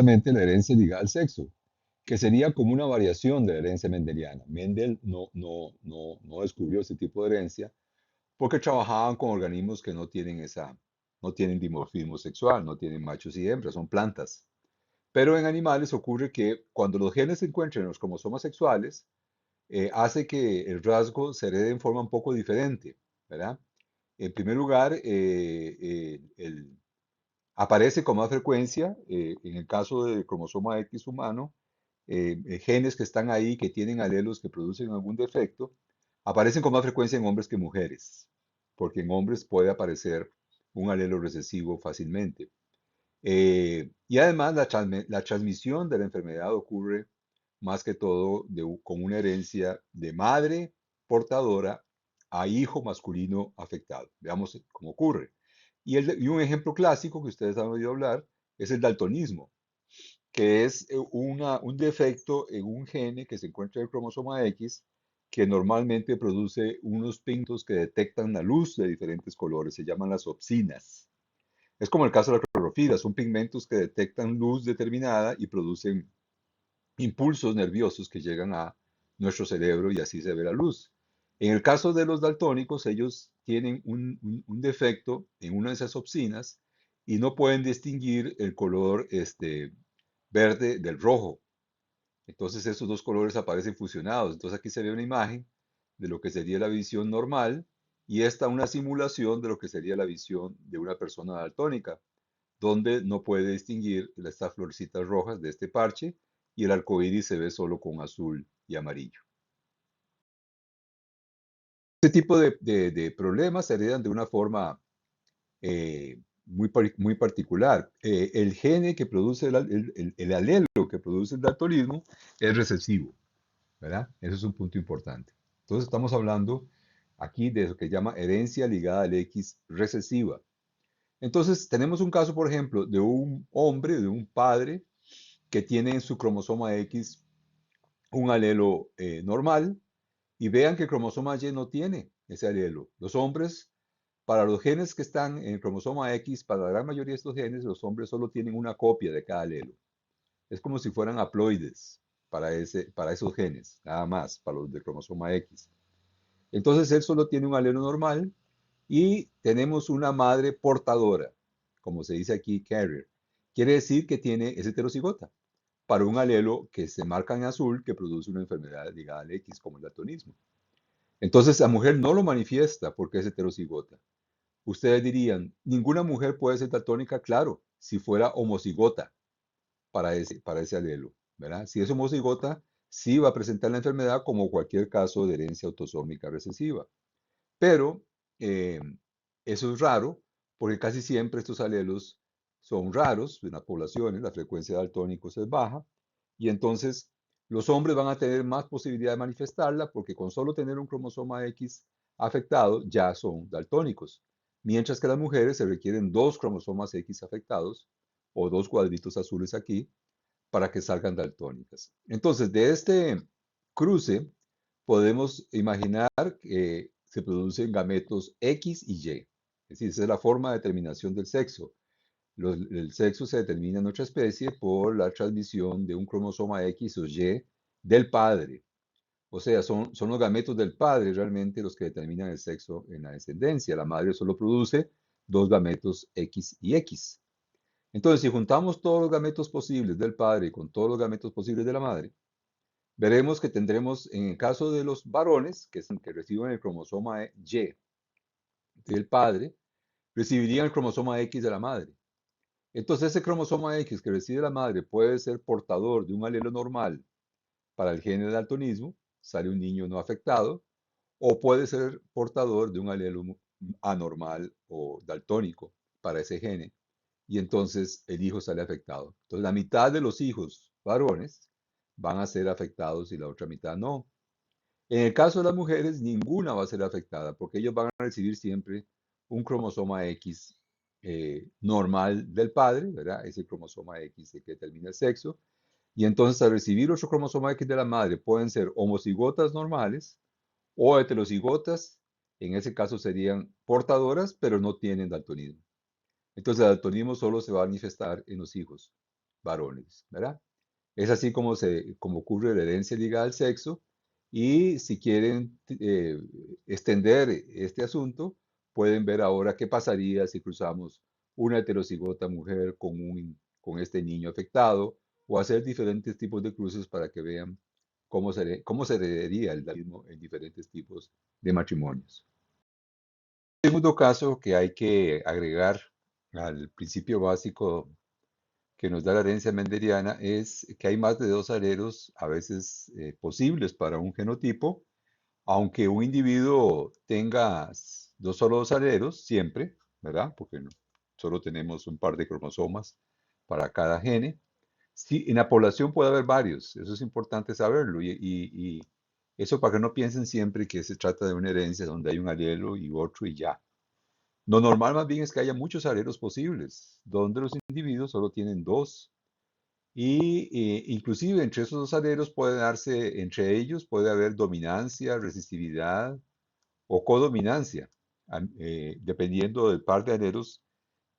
la herencia ligada al sexo, que sería como una variación de la herencia mendeliana. Mendel no descubrió ese tipo de herencia porque trabajaban con organismos que no tienen dimorfismo sexual, no tienen machos y hembras, son plantas. Pero en animales ocurre que cuando los genes se encuentran en los cromosomas sexuales, hace que el rasgo se herede en forma un poco diferente, ¿verdad? En primer lugar, aparece con más frecuencia, en el caso del cromosoma X humano, genes que están ahí, que tienen alelos que producen algún defecto, aparecen con más frecuencia en hombres que mujeres, porque en hombres puede aparecer un alelo recesivo fácilmente. Y además la transmisión de la enfermedad ocurre más que todo con una herencia de madre portadora a hijo masculino afectado. Veamos cómo ocurre. Y un ejemplo clásico que ustedes han oído hablar es el daltonismo, que es un defecto en un gene que se encuentra en el cromosoma X, que normalmente produce unos pintos que detectan la luz de diferentes colores, se llaman las opsinas. Es como el caso de la clorofila, son pigmentos que detectan luz determinada y producen impulsos nerviosos que llegan a nuestro cerebro y así se ve la luz. En el caso de los daltónicos, ellos tienen un defecto en una de esas opsinas y no pueden distinguir el color verde del rojo. Entonces esos dos colores aparecen fusionados. Entonces aquí se ve una imagen de lo que sería la visión normal y esta una simulación de lo que sería la visión de una persona daltónica, donde no puede distinguir estas florecitas rojas de este parche y el arco iris se ve solo con azul y amarillo. Este tipo de problemas se heredan de una forma muy particular. El gene que produce el alelo que produce el daltonismo es recesivo, ¿verdad? Eso es un punto importante. Entonces estamos hablando aquí de lo que se llama herencia ligada al X recesiva. Entonces tenemos un caso, por ejemplo, de un hombre, de un padre que tiene en su cromosoma X un alelo normal y vean que el cromosoma Y no tiene ese alelo. Los hombres, para los genes que están en el cromosoma X, para la gran mayoría de estos genes, los hombres solo tienen una copia de cada alelo. Es como si fueran haploides para esos genes, nada más, para los del cromosoma X. Entonces él solo tiene un alelo normal y tenemos una madre portadora, como se dice aquí, carrier. Quiere decir que es heterocigota para un alelo que se marca en azul que produce una enfermedad ligada al X, como el daltonismo. Entonces la mujer no lo manifiesta porque es heterocigota. Ustedes dirían, ninguna mujer puede ser daltónica, claro, si fuera homocigota para ese alelo, ¿verdad? Si es homocigota, sí va a presentar la enfermedad como cualquier caso de herencia autosómica recesiva. Pero eh, eso es raro porque casi siempre estos alelos son raros en las poblaciones, la frecuencia de daltónicos es baja y entonces los hombres van a tener más posibilidad de manifestarla porque con solo tener un cromosoma X afectado ya son daltónicos, mientras que las mujeres se requieren dos cromosomas X afectados o dos cuadritos azules aquí para que salgan daltónicas. Entonces, de este cruce podemos imaginar que se producen gametos X y Y. Es decir, esa es la forma de determinación del sexo. El sexo se determina en nuestra especie por la transmisión de un cromosoma X o Y del padre. O sea, son los gametos del padre realmente los que determinan el sexo en la descendencia. La madre solo produce dos gametos X y X. Entonces, si juntamos todos los gametos posibles del padre con todos los gametos posibles de la madre, veremos que tendremos, en el caso de los varones, que reciben el cromosoma Y del padre, recibirían el cromosoma X de la madre. Entonces, ese cromosoma X que recibe la madre puede ser portador de un alelo normal para el gene de daltonismo, sale un niño no afectado, o puede ser portador de un alelo anormal o daltónico para ese gene, y entonces el hijo sale afectado. Entonces, la mitad de los hijos varones van a ser afectados y la otra mitad no. En el caso de las mujeres, ninguna va a ser afectada porque ellos van a recibir siempre un cromosoma X normal del padre, ¿verdad? Ese cromosoma X el que determina el sexo. Y entonces al recibir otro cromosoma X de la madre pueden ser homocigotas normales o heterocigotas. En ese caso serían portadoras, pero no tienen daltonismo. Entonces el daltonismo solo se va a manifestar en los hijos. varones, ¿verdad? Es así como ocurre la herencia ligada al sexo. Y si quieren extender este asunto, pueden ver ahora qué pasaría si cruzamos una heterocigota mujer con este niño afectado, o hacer diferentes tipos de cruces para que vean cómo se heredaría el mismo en diferentes tipos de matrimonios. El segundo caso que hay que agregar al principio básico que nos da la herencia mendeliana es que hay más de dos alelos a veces posibles para un genotipo, aunque un individuo tenga solo dos alelos, siempre, ¿verdad? Porque solo tenemos un par de cromosomas para cada gene. Sí, en la población puede haber varios, eso es importante saberlo, y eso para que no piensen siempre que se trata de una herencia donde hay un alelo y otro y ya. Lo normal más bien es que haya muchos alelos posibles, donde los individuos solo tienen dos. Inclusive entre esos dos alelos puede darse, entre ellos puede haber dominancia, resistividad o codominancia, dependiendo del par de alelos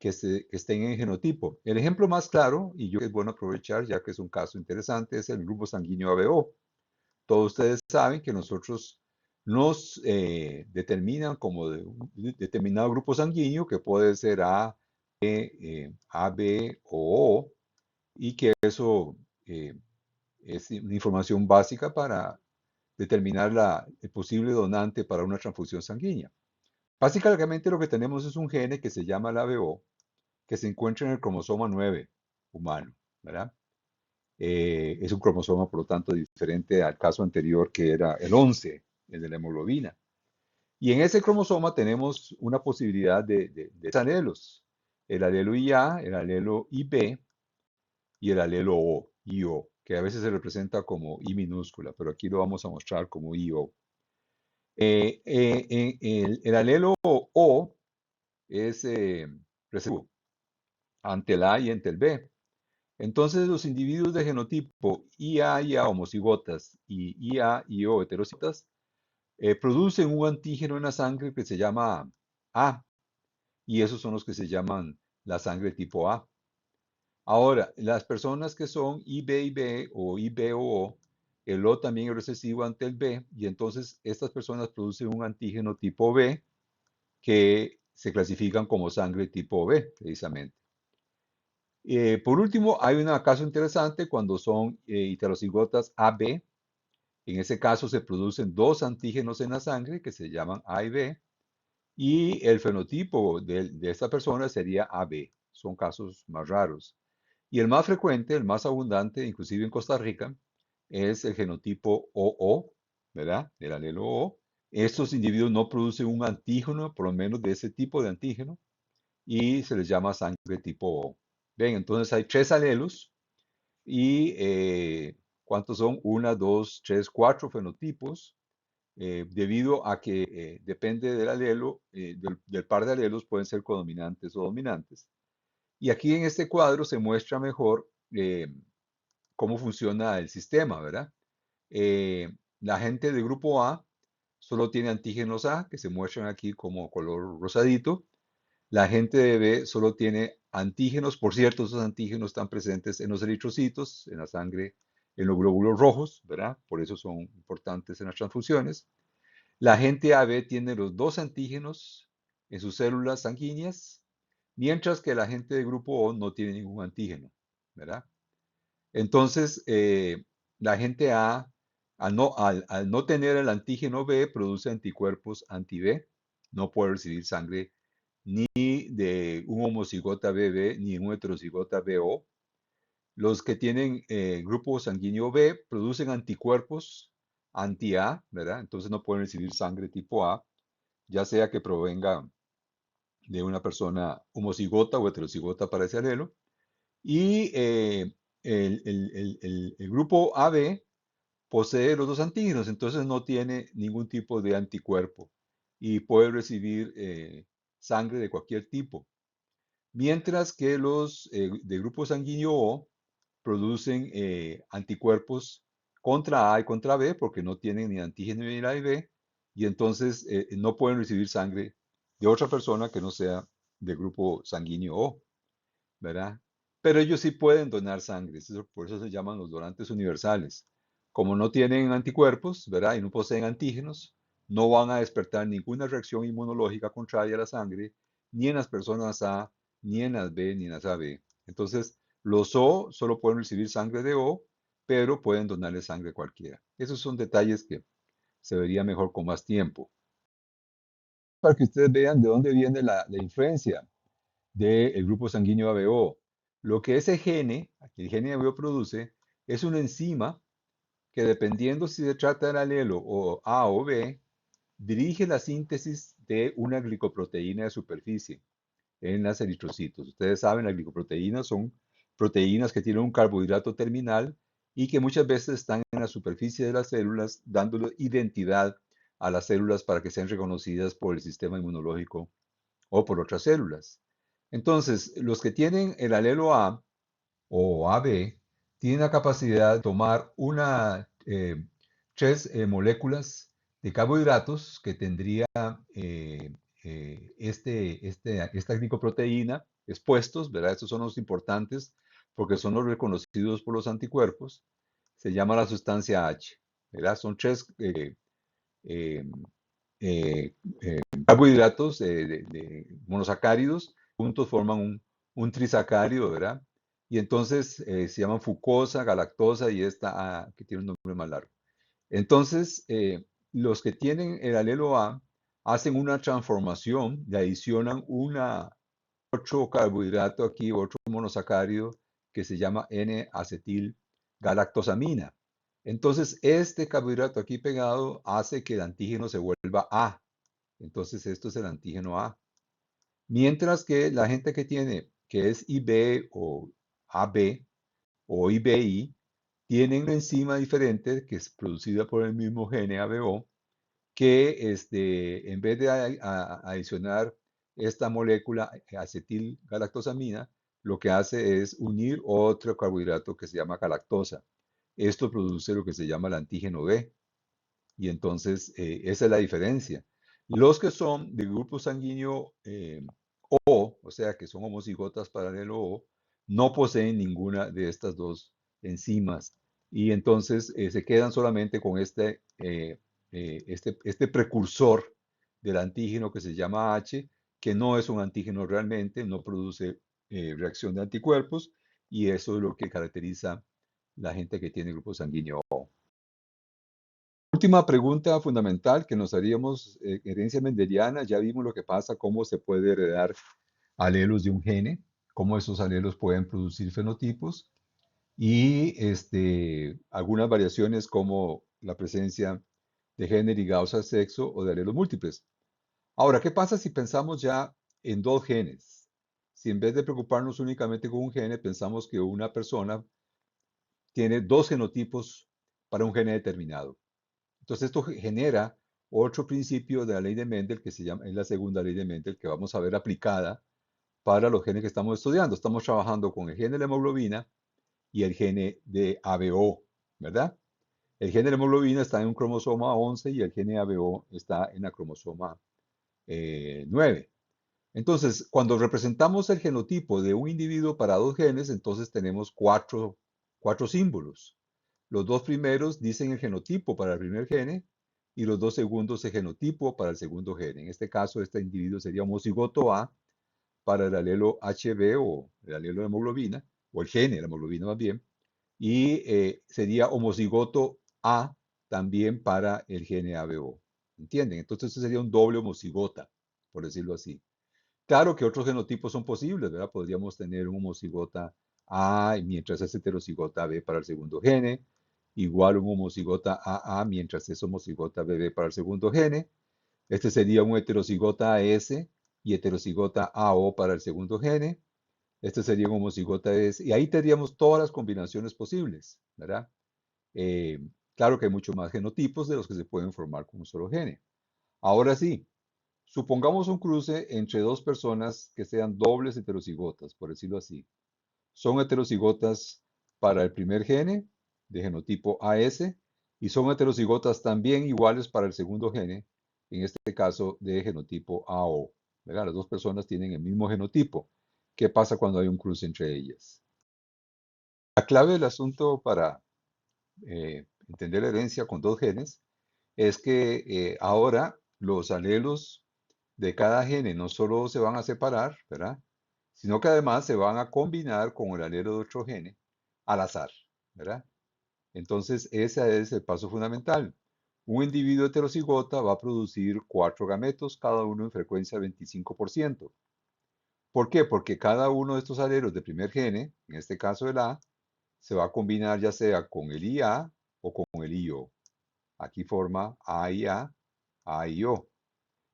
que estén en genotipo. El ejemplo más claro, y yo creo que es bueno aprovechar ya que es un caso interesante, es el grupo sanguíneo ABO. Todos ustedes saben que nosotros nos determinan como de un determinado grupo sanguíneo, que puede ser A, B o O, y que eso eh, es una información básica para determinar el posible donante para una transfusión sanguínea. Básicamente lo que tenemos es un gene que se llama el ABO, que se encuentra en el cromosoma 9 humano, ¿verdad? Es un cromosoma, por lo tanto, diferente al caso anterior, que era el 11, el de la hemoglobina. Y en ese cromosoma tenemos una posibilidad de alelos: el alelo IA, el alelo IB y el alelo O, IO, que a veces se representa como I minúscula, pero aquí lo vamos a mostrar como IO. El alelo O es recesivo ante el A y ante el B. Entonces, los individuos de genotipo IA y A homocigotas y IA y O heterocigotas producen un antígeno en la sangre que se llama A, y esos son los que se llaman la sangre tipo A. Ahora, las personas que son IB y B o IB o O, el O también es recesivo ante el B, y entonces estas personas producen un antígeno tipo B que se clasifican como sangre tipo B, precisamente. Por último, hay un caso interesante cuando son heterocigotas AB. En ese caso se producen dos antígenos en la sangre que se llaman A y B, y el fenotipo de esta persona sería AB. Son casos más raros. Y el más frecuente, el más abundante, inclusive en Costa Rica, es el genotipo OO, ¿verdad? El alelo O. Estos individuos no producen un antígeno, por lo menos de ese tipo de antígeno, y se les llama sangre tipo O. Ven, entonces hay tres alelos y ¿cuántos son? Una, dos, tres, cuatro fenotipos, debido a que depende del alelo, del par de alelos, pueden ser codominantes o dominantes. Y aquí en este cuadro se muestra mejor cómo funciona el sistema, ¿verdad? La gente de grupo A solo tiene antígenos A, que se muestran aquí como color rosadito. La gente de B solo tiene antígenos. Por cierto, esos antígenos están presentes en los eritrocitos, en la sangre, en los glóbulos rojos, ¿verdad? Por eso son importantes en las transfusiones. La gente AB tiene los dos antígenos en sus células sanguíneas, mientras que la gente de grupo O no tiene ningún antígeno, ¿verdad? Entonces, la gente A, al no tener el antígeno B, produce anticuerpos anti-B, no puede recibir sangre ni de un homocigota BB ni un heterocigota BO. Los que tienen grupo sanguíneo B producen anticuerpos anti-A, ¿verdad? Entonces no pueden recibir sangre tipo A, ya sea que provenga de una persona homocigota o heterocigota para ese alelo. Y el grupo AB posee los dos antígenos, entonces no tiene ningún tipo de anticuerpo y puede recibir sangre de cualquier tipo. Mientras que los de grupo sanguíneo O producen anticuerpos contra A y contra B porque no tienen ni antígeno ni A y B, y entonces no pueden recibir sangre de otra persona que no sea de grupo sanguíneo O, ¿verdad? pero ellos sí pueden donar sangre, por eso se llaman los donantes universales. Como no tienen anticuerpos, ¿verdad? Y no poseen antígenos, no van a despertar ninguna reacción inmunológica contraria a la sangre, ni en las personas A, ni en las B, ni en las AB. Entonces, los O solo pueden recibir sangre de O, pero pueden donarle sangre a cualquiera. Esos son detalles que se vería mejor con más tiempo. Para que ustedes vean de dónde viene la influencia del grupo sanguíneo ABO. Lo que ese gene, que el gene ABO produce, es una enzima que dependiendo si se trata del alelo o A o B, dirige la síntesis de una glicoproteína de superficie en las eritrocitos. Ustedes saben, las glicoproteínas son proteínas que tienen un carbohidrato terminal y que muchas veces están en la superficie de las células, dándole identidad a las células para que sean reconocidas por el sistema inmunológico o por otras células. Entonces, los que tienen el alelo A o AB tienen la capacidad de tomar tres moléculas de carbohidratos que tendría esta glicoproteína expuestos, ¿verdad? Estos son los importantes porque son los reconocidos por los anticuerpos. Se llama la sustancia H, ¿verdad? Son tres eh, eh, carbohidratos monosacáridos, juntos forman un trisacárido, ¿verdad? Y entonces se llaman fucosa, galactosa y esta que tiene un nombre más largo. Entonces, los que tienen el alelo A hacen una transformación, le adicionan otro carbohidrato aquí, otro monosacárido que se llama N-acetil galactosamina. Entonces, este carbohidrato aquí pegado hace que el antígeno se vuelva A. Entonces, esto es el antígeno A. Mientras que la gente que es IB o AB o IBI, tienen una enzima diferente que es producida por el mismo gene ABO, que en vez de adicionar esta molécula acetilgalactosamina, lo que hace es unir otro carbohidrato que se llama galactosa. Esto produce lo que se llama el antígeno B. Y entonces, esa es la diferencia. Los que son de grupo sanguíneo o sea, que son homocigotas paralelo O, no poseen ninguna de estas dos enzimas. Y entonces se quedan solamente con este precursor del antígeno que se llama H, que no es un antígeno realmente, no produce reacción de anticuerpos, y eso es lo que caracteriza la gente que tiene grupo sanguíneo O. Última pregunta fundamental que nos haríamos, herencia mendeliana, ya vimos lo que pasa, cómo se puede heredar alelos de un gene, cómo esos alelos pueden producir fenotipos y algunas variaciones como la presencia de género ligados al sexo o de alelos múltiples. Ahora, ¿qué pasa si pensamos ya en dos genes? Si en vez de preocuparnos únicamente con un gene, pensamos que una persona tiene dos genotipos para un gene determinado. Entonces esto genera otro principio de la ley de Mendel que se llama, es la segunda ley de Mendel que vamos a ver aplicada para los genes que estamos estudiando. Estamos trabajando con el gene de la hemoglobina y el gene de ABO, ¿verdad? El gene de la hemoglobina está en un cromosoma 11 y el gene ABO está en la cromosoma 9. Entonces, cuando representamos el genotipo de un individuo para dos genes, entonces tenemos cuatro símbolos. Los dos primeros dicen el genotipo para el primer gene y los dos segundos el genotipo para el segundo gene. En este caso, este individuo sería homocigoto A para el alelo HB o el alelo de hemoglobina, o el gene de la hemoglobina más bien, y sería homocigoto A también para el gene ABO. ¿Entienden? Entonces, esto sería un doble homocigota, por decirlo así. Claro que otros genotipos son posibles, ¿verdad? Podríamos tener un homocigota A mientras es heterocigota B para el segundo gene, igual un homocigota AA mientras es homocigota BB para el segundo gene. Este sería un heterocigota AS y heterocigota AO para el segundo gene. Este sería un homocigota S. Y ahí tendríamos todas las combinaciones posibles, ¿verdad? Eh, claro que hay muchos más genotipos de los que se pueden formar con un solo gene. Ahora sí, supongamos un cruce entre dos personas que sean dobles heterocigotas, por decirlo así. Son heterocigotas para el primer gene, de genotipo AS, y son heterocigotas también iguales para el segundo gene, en este caso de genotipo AO. ¿Verdad? Las dos personas tienen el mismo genotipo. ¿Qué pasa cuando hay un cruce entre ellas? La clave del asunto para entender la herencia con dos genes es que ahora los alelos de cada gene no solo se van a separar, ¿verdad? Sino que además se van a combinar con el alelo de otro gene al azar, ¿verdad? Entonces, ese es el paso fundamental. Un individuo heterocigota va a producir 4 gametos, cada uno en frecuencia 25%. ¿Por qué? Porque cada uno de estos alelos de primer gene, en este caso el A, se va a combinar ya sea con el IA o con el IO. Aquí forma A y A y O.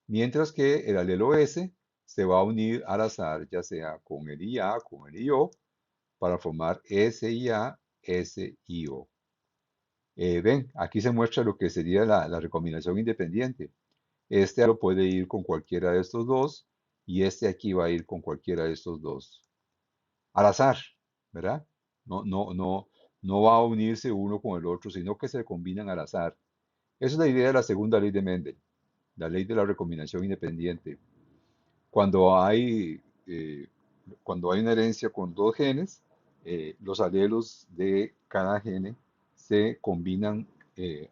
Mientras que el alelo S se va a unir al azar, ya sea con el IA, con el IO, para formar SIA, SIO. Ven, aquí se muestra lo que sería la recombinación independiente. Este alelo puede ir con cualquiera de estos dos y este aquí va a ir con cualquiera de estos dos. Al azar, ¿verdad? No va a unirse uno con el otro, sino que se combinan al azar. Esa es la idea de la segunda ley de Mendel, la ley de la recombinación independiente. Cuando hay, eh, cuando hay una herencia con dos genes, los alelos de cada gene se combinan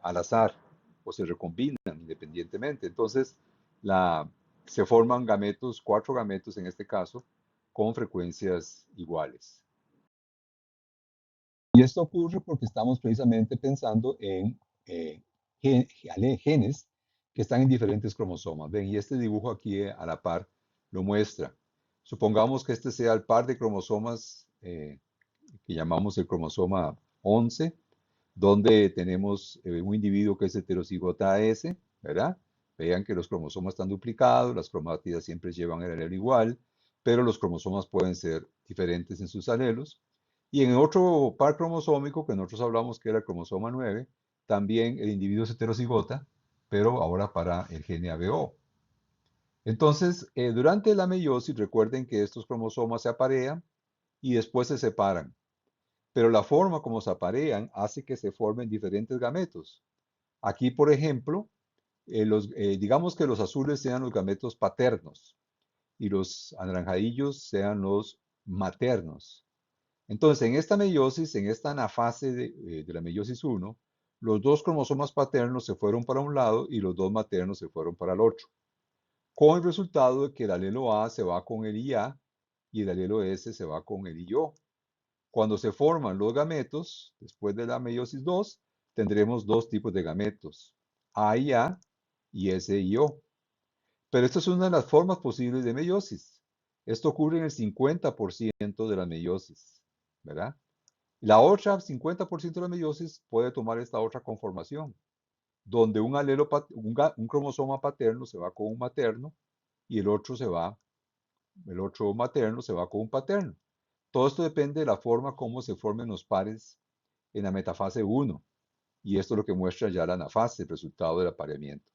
al azar o se recombinan independientemente. Entonces, la, se forman gametos, 4 gametos en este caso, con frecuencias iguales. Y esto ocurre porque estamos precisamente pensando en genes que están en diferentes cromosomas. Ven, y este dibujo aquí a la par lo muestra. Supongamos que este sea el par de cromosomas que llamamos el cromosoma 11, donde tenemos un individuo que es heterocigota S, ¿verdad? Vean que los cromosomas están duplicados, las cromátidas siempre llevan el alelo igual, pero los cromosomas pueden ser diferentes en sus alelos. Y en otro par cromosómico que nosotros hablamos que era el cromosoma 9, también el individuo es heterocigota, pero ahora para el gene ABO. Entonces, durante la meiosis, recuerden que estos cromosomas se aparean y después se separan. Pero la forma como se aparean hace que se formen diferentes gametos. Aquí, por ejemplo, digamos que los azules sean los gametos paternos y los anaranjadillos sean los maternos. Entonces, en esta meiosis, en esta anafase de la meiosis 1, los dos cromosomas paternos se fueron para un lado y los dos maternos se fueron para el otro, con el resultado de que el alelo A se va con el IA y el alelo S se va con el IO. Cuando se forman los gametos, después de la meiosis 2, tendremos dos tipos de gametos, A y A y S y O. Pero esta es una de las formas posibles de meiosis. Esto ocurre en el 50% de la meiosis, ¿verdad? La otra 50% de la meiosis puede tomar esta otra conformación, donde un cromosoma paterno se va con un materno y el otro materno se va con un paterno. Todo esto depende de la forma como se formen los pares en la metafase 1. Y esto es lo que muestra ya la anafase, el resultado del apareamiento.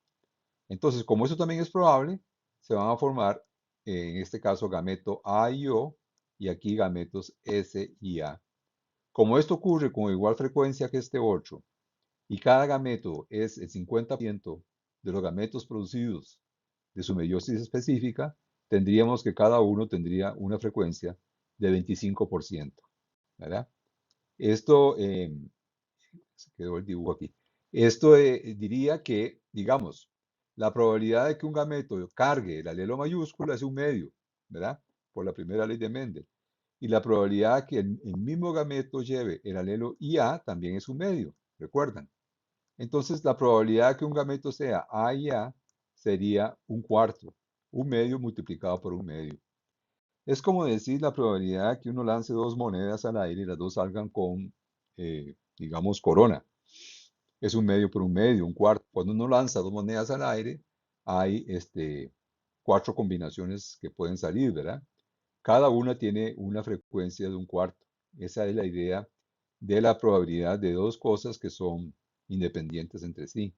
Entonces, como eso también es probable, se van a formar, en este caso, gameto A y O, y aquí gametos S y A. Como esto ocurre con igual frecuencia que este 8, y cada gameto es el 50% de los gametos producidos de su meiosis específica, tendríamos que cada uno tendría una frecuencia de 25%, ¿verdad? Esto, se quedó el dibujo aquí. Esto diría que, digamos, la probabilidad de que un gameto cargue el alelo mayúscula es un medio, ¿verdad? Por la primera ley de Mendel. Y la probabilidad que el mismo gameto lleve el alelo IA también es un medio, ¿recuerdan? Entonces, la probabilidad de que un gameto sea A y A sería un cuarto, un medio multiplicado por un medio. Es como decir la probabilidad de que uno lance dos monedas al aire y las dos salgan con, digamos, corona. Es un medio por un medio, un cuarto. Cuando uno lanza dos monedas al aire, hay 4 combinaciones que pueden salir, ¿verdad? Cada una tiene una frecuencia de un cuarto. Esa es la idea de la probabilidad de dos cosas que son independientes entre sí.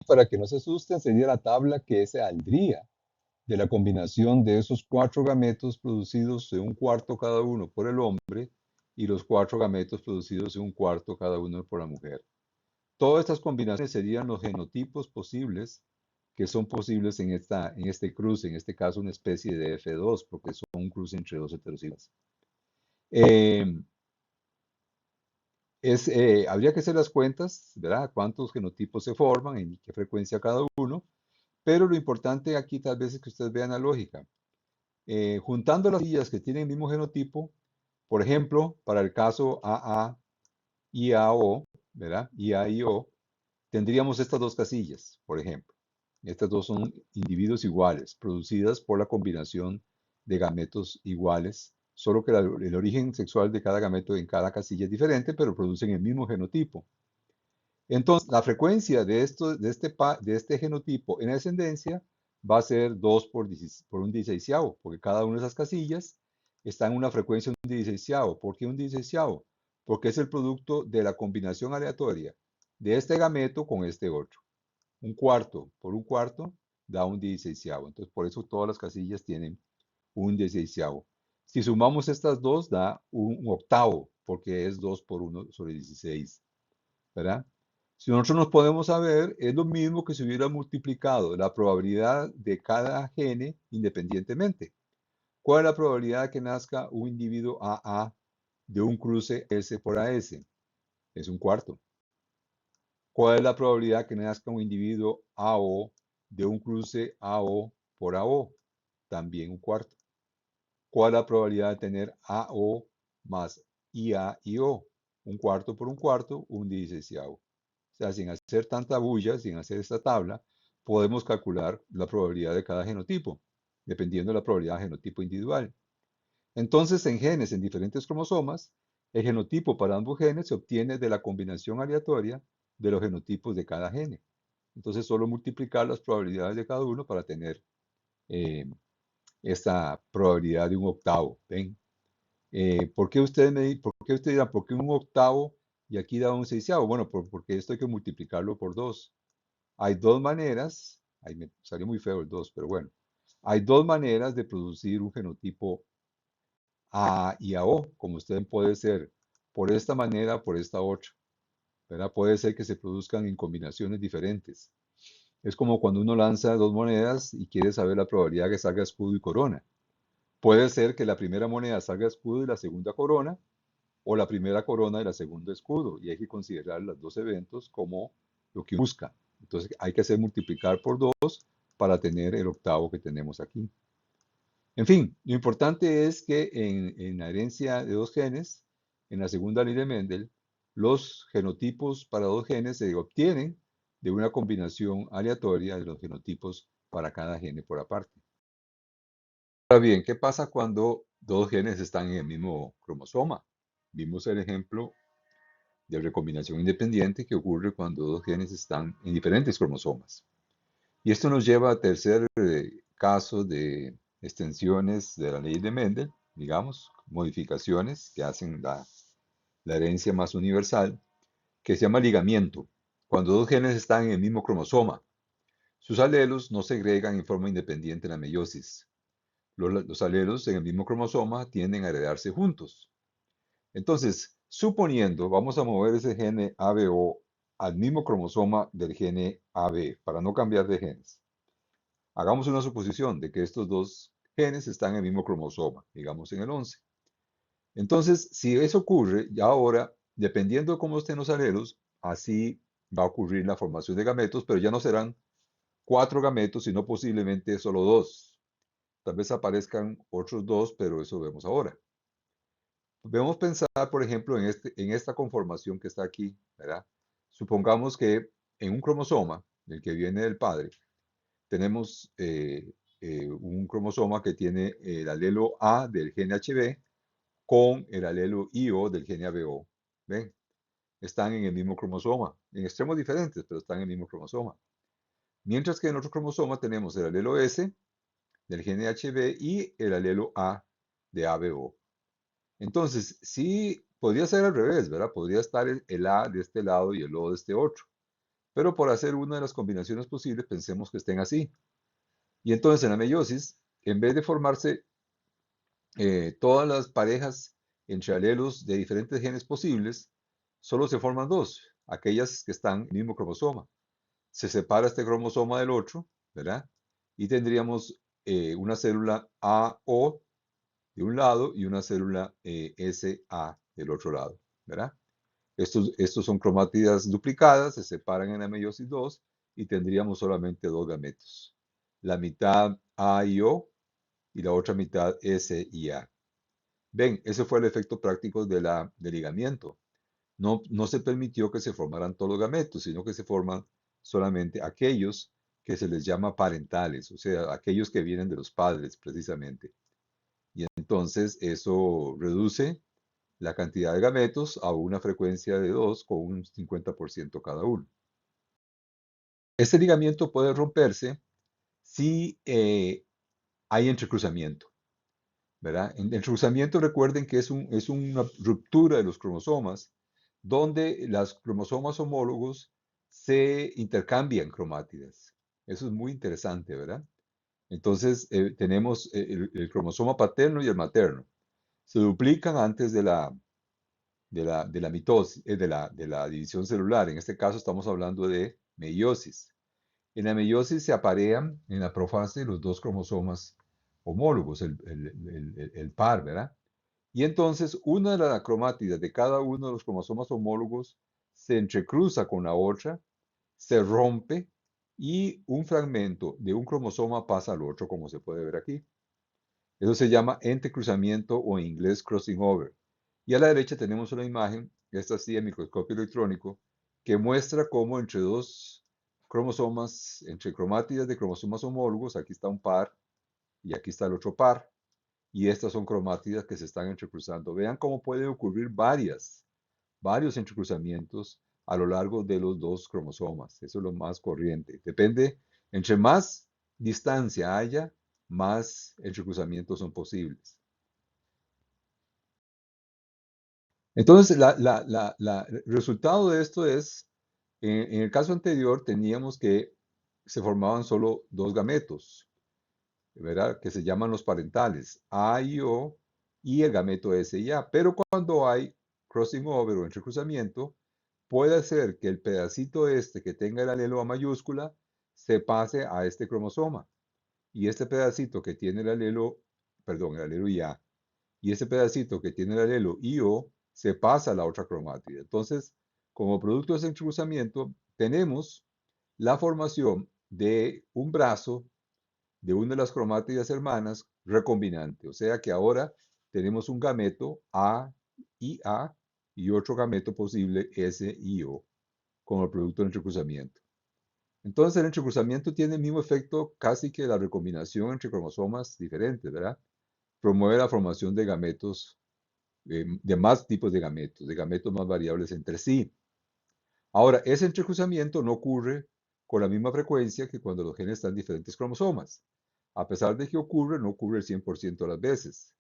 Para que no se asusten, sería la tabla que se saldría de la combinación de esos 4 gametos producidos de un cuarto cada uno por el hombre y los 4 gametos producidos de un cuarto cada uno por la mujer. Todas estas combinaciones serían los genotipos posibles que son posibles en este cruce, en este caso una especie de F2, porque son un cruce entre dos heterocigotas. Eh, Habría que hacer las cuentas, ¿verdad? Cuántos genotipos se forman, en qué frecuencia cada uno, pero lo importante aquí tal vez es que ustedes vean la lógica. Juntando las casillas que tienen el mismo genotipo, por ejemplo, para el caso AA y AO, ¿verdad? IA y O, tendríamos estas dos casillas, por ejemplo. Estas dos son individuos iguales, producidas por la combinación de gametos iguales, solo que el origen sexual de cada gameto en cada casilla es diferente, pero producen el mismo genotipo. Entonces, la frecuencia de este genotipo en ascendencia va a ser 2 por un dieciseisavo, porque cada una de esas casillas está en una frecuencia de un dieciseisavo. ¿Por qué un dieciseisavo? Porque es el producto de la combinación aleatoria de este gameto con este otro. Un cuarto por un cuarto da un dieciseisavo. Entonces, por eso todas las casillas tienen un dieciseisavo. Si sumamos estas dos, da un octavo, porque es 2 por 1 sobre 16, ¿verdad? Si nosotros nos podemos saber, es lo mismo que si hubiera multiplicado la probabilidad de cada gene independientemente. ¿Cuál es la probabilidad de que nazca un individuo AA de un cruce S por AS? Es un cuarto. ¿Cuál es la probabilidad de que nazca un individuo AO de un cruce AO por AO? También un cuarto. ¿Cuál es la probabilidad de tener AO más IA y O? Un cuarto por un cuarto, un dieciseisavo. O sea, sin hacer tanta bulla, sin hacer esta tabla, podemos calcular la probabilidad de cada genotipo, dependiendo de la probabilidad de genotipo individual. Entonces, en genes en diferentes cromosomas, el genotipo para ambos genes se obtiene de la combinación aleatoria de los genotipos de cada gene. Entonces, solo multiplicar las probabilidades de cada uno para tener eh, esta probabilidad de un octavo. ¿Ven? ¿Por qué usted dirá, por qué un octavo y aquí da un seiseavo? Bueno, porque esto hay que multiplicarlo por 2. Hay dos maneras, ahí me salió muy feo el 2, pero bueno, hay dos maneras de producir un genotipo A y a O, como usted puede ser por esta manera o por esta otra, ¿verdad? Puede ser que se produzcan en combinaciones diferentes. Es como cuando uno lanza dos monedas y quiere saber la probabilidad que salga escudo y corona. Puede ser que la primera moneda salga escudo y la segunda corona, o la primera corona y la segunda escudo, y hay que considerar los dos eventos como lo que busca. Entonces hay que hacer multiplicar por 2 para tener el octavo que tenemos aquí. En fin, lo importante es que en la herencia de dos genes, en la segunda ley de Mendel, los genotipos para dos genes se obtienen de una combinación aleatoria de los genotipos para cada gene por aparte. Ahora bien, ¿qué pasa cuando dos genes están en el mismo cromosoma? Vimos el ejemplo de recombinación independiente que ocurre cuando dos genes están en diferentes cromosomas. Y esto nos lleva a tercer caso de extensiones de la ley de Mendel, digamos, modificaciones que hacen la herencia más universal, que se llama ligamiento. Cuando dos genes están en el mismo cromosoma, sus alelos no se segregan en forma independiente en la meiosis. Los alelos en el mismo cromosoma tienden a heredarse juntos. Entonces, suponiendo, vamos a mover ese gene ABO al mismo cromosoma del gene AB para no cambiar de genes. Hagamos una suposición de que estos dos genes están en el mismo cromosoma, digamos en el 11. Entonces, si eso ocurre, ya ahora, dependiendo de cómo estén los alelos, así va a ocurrir la formación de gametos, pero ya no serán 4 gametos, sino posiblemente solo 2. Tal vez aparezcan otros 2, pero eso vemos ahora. Debemos pensar, por ejemplo, en esta conformación que está aquí, ¿verdad? Supongamos que en un cromosoma, el que viene del padre, tenemos un cromosoma que tiene el alelo A del gene HB con el alelo IO del gene ABO. ¿Ven? Están en el mismo cromosoma, en extremos diferentes, pero están en el mismo cromosoma. Mientras que en otro cromosoma tenemos el alelo S del gene HB y el alelo A de ABO. Entonces, sí, podría ser al revés, ¿verdad? Podría estar el A de este lado y el O de este otro. Pero por hacer una de las combinaciones posibles, pensemos que estén así. Y entonces en la meiosis, en vez de formarse todas las parejas entre alelos de diferentes genes posibles, solo se forman dos, aquellas que están en el mismo cromosoma. Se separa este cromosoma del otro, ¿verdad? Y tendríamos una célula AO de un lado y una célula SA del otro lado, ¿verdad? Estos son cromátidas duplicadas, se separan en la meiosis 2 y tendríamos solamente dos gametos. La mitad A y O y la otra mitad S y A. Ven, ese fue el efecto práctico del ligamiento. No se permitió que se formaran todos los gametos, sino que se forman solamente aquellos que se les llama parentales, o sea, aquellos que vienen de los padres precisamente. Y entonces eso reduce la cantidad de gametos a una frecuencia de 2 con un 50% cada uno. Este ligamiento puede romperse si hay entrecruzamiento, ¿verdad? Entrecruzamiento, recuerden que es una ruptura de los cromosomas donde los cromosomas homólogos se intercambian cromátidas. Eso es muy interesante, ¿verdad? Entonces, tenemos el cromosoma paterno y el materno. Se duplican antes de la mitosis, de la división celular. En este caso estamos hablando de meiosis. En la meiosis se aparean en la profase los dos cromosomas homólogos, el par, ¿verdad? Y entonces una de las cromátidas de cada uno de los cromosomas homólogos se entrecruza con la otra, se rompe y un fragmento de un cromosoma pasa al otro, como se puede ver aquí. Eso se llama entrecruzamiento o en inglés crossing over. Y a la derecha tenemos una imagen, esta sí en microscopio electrónico, que muestra cómo entre dos cromosomas, entre cromátidas de cromosomas homólogos, aquí está un par y aquí está el otro par, y estas son cromátidas que se están entrecruzando. Vean cómo puede ocurrir varios entrecruzamientos a lo largo de los dos cromosomas. Eso es lo más corriente. Depende, entre más distancia haya, más entrecruzamientos son posibles. Entonces, el resultado de esto es, en el caso anterior teníamos que se formaban solo dos gametos, ¿verdad? Que se llaman los parentales, A y O, y el gameto S y A. Pero cuando hay crossing over o entrecruzamiento, puede ser que el pedacito este que tenga el alelo A mayúscula se pase a este cromosoma. Y este pedacito que tiene el alelo, perdón, el alelo IA, y este pedacito que tiene el alelo IO se pasa a la otra cromátida. Entonces, como producto de ese entrecruzamiento, tenemos la formación de un brazo de una de las cromátidas hermanas recombinante. O sea que ahora tenemos un gameto A y A y otro gameto posible S y O como producto del entrecruzamiento. Entonces el entrecruzamiento tiene el mismo efecto casi que la recombinación entre cromosomas diferentes, ¿verdad? Promueve la formación de gametos, de más tipos de gametos más variables entre sí. Ahora, ese entrecruzamiento no ocurre con la misma frecuencia que cuando los genes están en diferentes cromosomas. A pesar de que ocurre, no ocurre el 100% de las veces.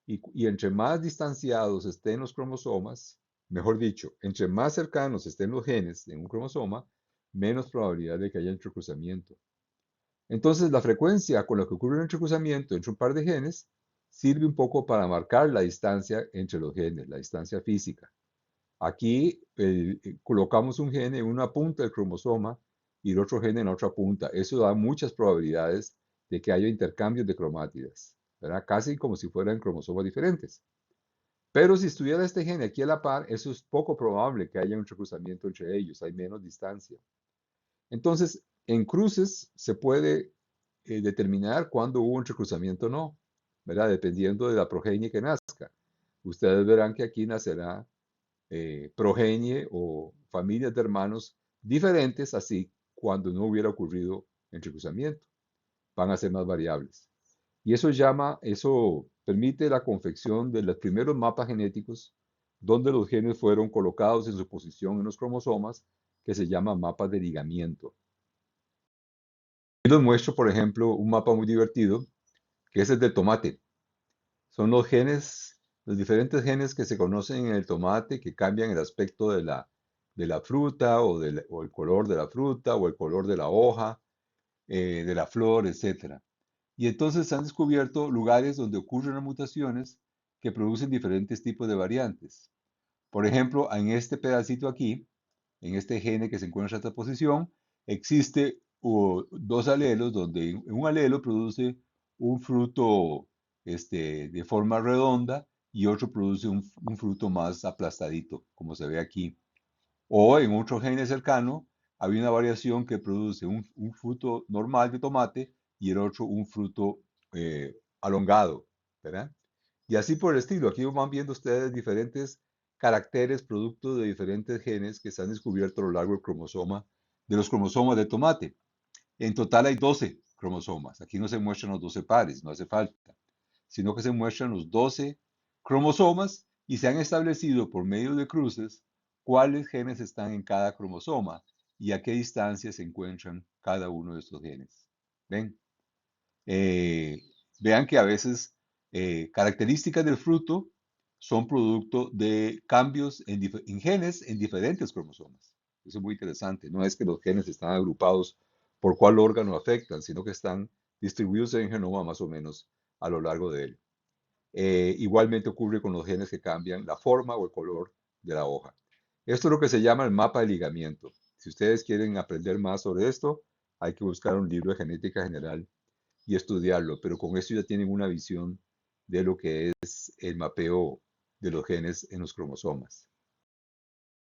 Y entre más distanciados estén los cromosomas, mejor dicho, entre más cercanos estén los genes en un cromosoma, menos probabilidad de que haya entrecruzamiento. Entonces, la frecuencia con la que ocurre el entrecruzamiento entre un par de genes sirve un poco para marcar la distancia entre los genes, la distancia física. Aquí colocamos un gen en una punta del cromosoma y el otro gen en la otra punta. Eso da muchas probabilidades de que haya intercambios de cromátidas, ¿verdad? Casi como si fueran cromosomas diferentes. Pero si estuviera este gen aquí a la par, eso es poco probable que haya un entrecruzamiento entre ellos, hay menos distancia. Entonces, en cruces se puede determinar cuándo hubo un entrecruzamiento o no, ¿verdad? Dependiendo de la progenie que nazca. Ustedes verán que aquí nacerá progenie o familias de hermanos diferentes, así cuando no hubiera ocurrido entrecruzamiento. Van a ser más variables. Y eso permite la confección de los primeros mapas genéticos donde los genes fueron colocados en su posición en los cromosomas, que se llama mapas de ligamiento. Y les muestro, por ejemplo, un mapa muy divertido, que es el del tomate. Son los genes, los diferentes genes que se conocen en el tomate que cambian el aspecto de la fruta o el color de la fruta o el color de la hoja, de la flor, etc. Y entonces se han descubierto lugares donde ocurren las mutaciones que producen diferentes tipos de variantes. Por ejemplo, en este pedacito aquí, en este gene que se encuentra en esta posición, existe dos alelos donde un alelo produce un fruto de forma redonda y otro produce un fruto más aplastadito, como se ve aquí. O en otro gene cercano, había una variación que produce un fruto normal de tomate y el otro un fruto alongado, ¿verdad? Y así por el estilo. Aquí van viendo ustedes diferentes caracteres producto de diferentes genes que se han descubierto a lo largo del cromosoma, de los cromosomas de tomate. En total hay 12 cromosomas. Aquí no se muestran los 12 pares, no hace falta, sino que se muestran los 12 cromosomas y se han establecido por medio de cruces cuáles genes están en cada cromosoma y a qué distancia se encuentran cada uno de estos genes. ¿Ven? Eh, Vean que a veces características del fruto son producto de cambios en genes en diferentes cromosomas. Eso es muy interesante. No es que los genes están agrupados por cuál órgano afectan, sino que están distribuidos en el genoma más o menos a lo largo de él. Igualmente ocurre con los genes que cambian la forma o el color de la hoja. Esto es lo que se llama el mapa de ligamiento. Si ustedes quieren aprender más sobre esto, hay que buscar un libro de genética general y estudiarlo, pero con esto ya tienen una visión de lo que es el mapeo de los genes en los cromosomas.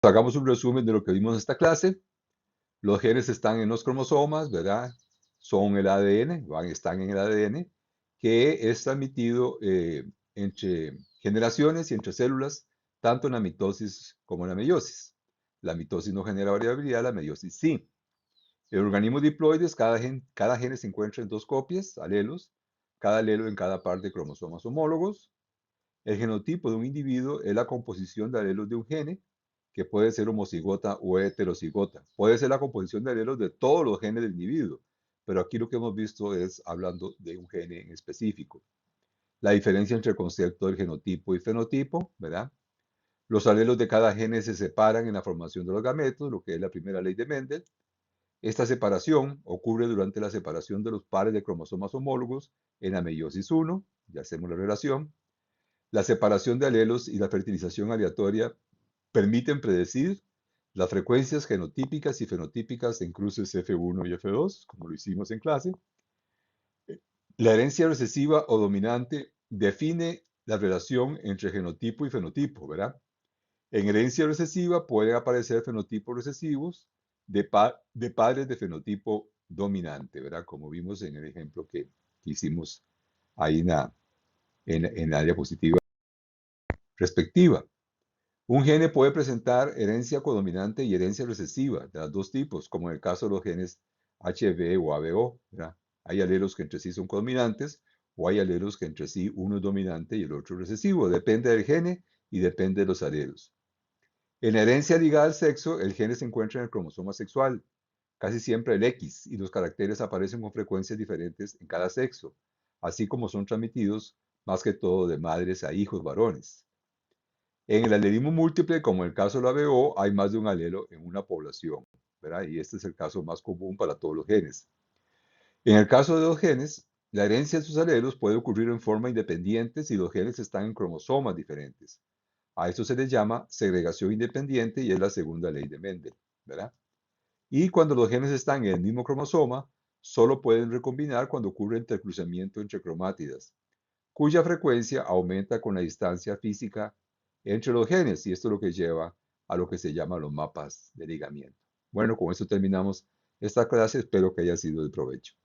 Hagamos un resumen de lo que vimos en esta clase. Los genes están en los cromosomas, ¿verdad? Son el ADN, están en el ADN, que es transmitido entre generaciones y entre células, tanto en la mitosis como en la meiosis. La mitosis no genera variabilidad, la meiosis sí. El organismo diploides, cada gen se encuentra en dos copias, alelos, cada alelo en cada par de cromosomas homólogos. El genotipo de un individuo es la composición de alelos de un gene, que puede ser homocigota o heterocigota. Puede ser la composición de alelos de todos los genes del individuo, pero aquí lo que hemos visto es hablando de un gene en específico. La diferencia entre el concepto del genotipo y fenotipo, ¿verdad? Los alelos de cada gene se separan en la formación de los gametos, lo que es la primera ley de Mendel. Esta separación ocurre durante la separación de los pares de cromosomas homólogos en la meiosis 1, ya hacemos la relación. La separación de alelos y la fertilización aleatoria permiten predecir las frecuencias genotípicas y fenotípicas en cruces F1 y F2, como lo hicimos en clase. La herencia recesiva o dominante define la relación entre genotipo y fenotipo, ¿verdad? En herencia recesiva pueden aparecer fenotipos recesivos de padres de fenotipo dominante, ¿verdad? Como vimos en el ejemplo que hicimos ahí en la diapositiva respectiva. Un gene puede presentar herencia codominante y herencia recesiva de los dos tipos, como en el caso de los genes HB o ABO, ¿verdad? Hay alelos que entre sí son codominantes o hay alelos que entre sí uno es dominante y el otro recesivo. Depende del gene y depende de los alelos. En la herencia ligada al sexo, el gene se encuentra en el cromosoma sexual, casi siempre el X, y los caracteres aparecen con frecuencias diferentes en cada sexo, así como son transmitidos más que todo de madres a hijos varones. En el alelismo múltiple, como en el caso de la ABO, hay más de un alelo en una población, ¿verdad? Y este es el caso más común para todos los genes. En el caso de los genes, la herencia de sus alelos puede ocurrir en forma independiente si los genes están en cromosomas diferentes. A esto se le llama segregación independiente y es la segunda ley de Mendel, ¿verdad? Y cuando los genes están en el mismo cromosoma, solo pueden recombinar cuando ocurre intercruzamiento entre cromátidas, cuya frecuencia aumenta con la distancia física entre los genes, y esto es lo que lleva a lo que se llama los mapas de ligamiento. Bueno, con esto terminamos esta clase, espero que haya sido de provecho.